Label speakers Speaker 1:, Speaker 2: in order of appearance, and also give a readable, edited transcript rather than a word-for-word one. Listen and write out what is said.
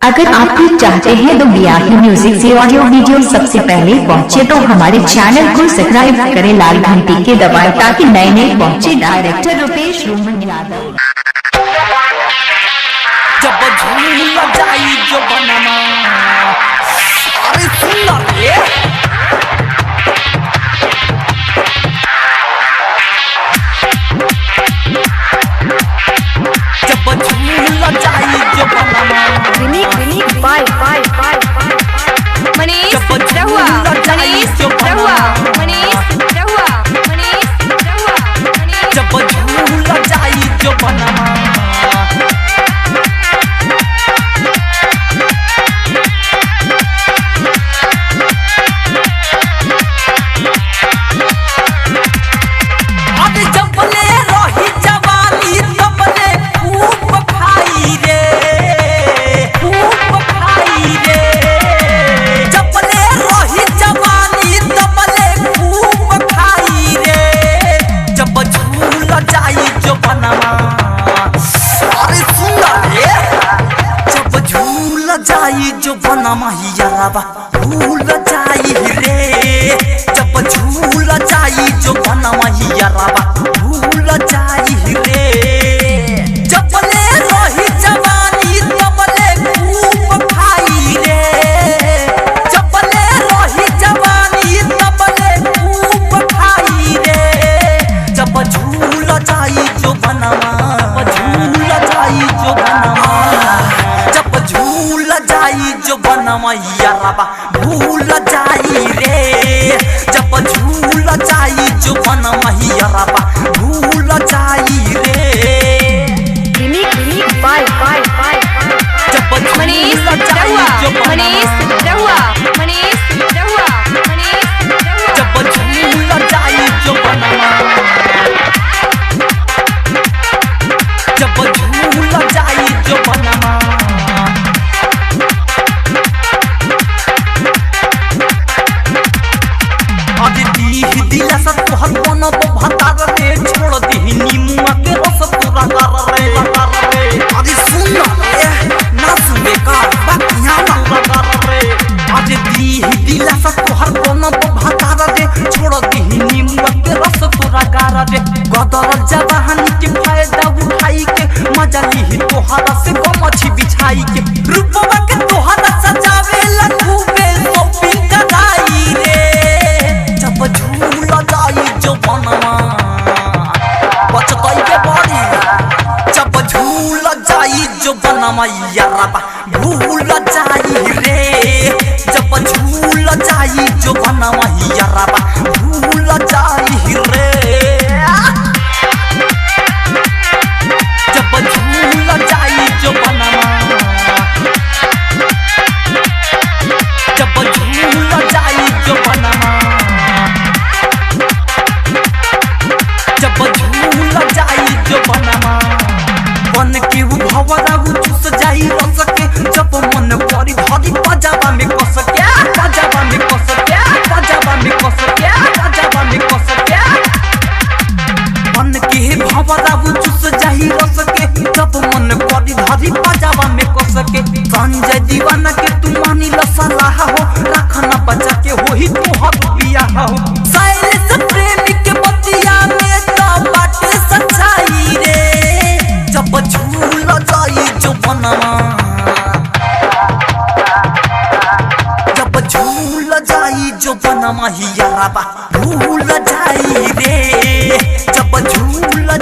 Speaker 1: अगर आप भी चाहते हैं तो बियाही म्यूजिक से ऑडियो वीडियो सबसे पहले पहुंचे तो हमारे चैनल को सब्सक्राइब करें, लाल घंटी के दबाएं ताकि नए नए पहुंचे। Director Rupesh Roman Yadav.
Speaker 2: जब झूम जाई जो बनना, अरे सुन रे, जब झूम जाई जो बनना,
Speaker 3: मनीष रहुआ, मनीष रहुआ, मनीष रहुआ, मनीष रहुआ,
Speaker 2: जब झूम जाई जो बनना। जाई जो बनना हियाबा भूल जाई रे, जब झूल जाई जो बनना हियाबा भूल जाई रे। जब ले रही जवानी तब ले खूब खाई रे, जब ले रही जवानी तब ले खूब खाई रे। जब झूल जाई जो बनना, झूल जाई जो बनना, जो बनवा यारबा भूल जाई रे, जब झूल जाई जो बनवा यारबा भूल जाई रे। जब
Speaker 3: मनीष रहुआ, मनीष रहुआ, मनीष रहुआ, मनीष रहुआ,
Speaker 2: जब झूल जाई जो बनवा, जब झूल जाई जो बनवा। दिला सब तोहर बनो तो भतार रे, छोड़ दही नीमुआ के रस तोरा कर रे। अरे सुन रे, ना सुने का बात यहाँ तोरा कर रे। अरे दिला सब तोहर बनो तो भतार रे, छोड़ दही नीमुआ के रस तोरा कर रे। गदर जवानी के फायदा उठाई के मजा ली तोहरा से गमछी बिछाई के, रूपवा के तोहरा सजावे लखूबे शॉपिंग कराई रे। जब झूल जाई जो बनवा बचतई के बड़ी, जब झूल जाई जो बनवा यारबा भूल जाई रे, जब झूल जाई जो बनवा यारबा भूल जाई रे। जब झूल जाई जो बनवा, जब झूल जाई जो बनवा, जब झूल जाई जो बनवा। बन के वो भवरा वो चूस जाई रस के, जब मन करी भरी पजाबा में कस के, पजाबा में कस के, पजाबा में कस के, पजाबा में कस के। बन के भवरा वो चूस जाई रस के, जब मन करी भरी पजाबा में कस के। संजय दीवाना के तू मानी ल सलाह हो, रखना बचा के होही तोहर बियाह हो। साइलेंस प्रेमी के बतिया में तो बाटे सच्चाई रे, जब झूल जाई जो बनवा, जब झूल जाई जो बनवा यारबा भूल जाई रे, जब झूल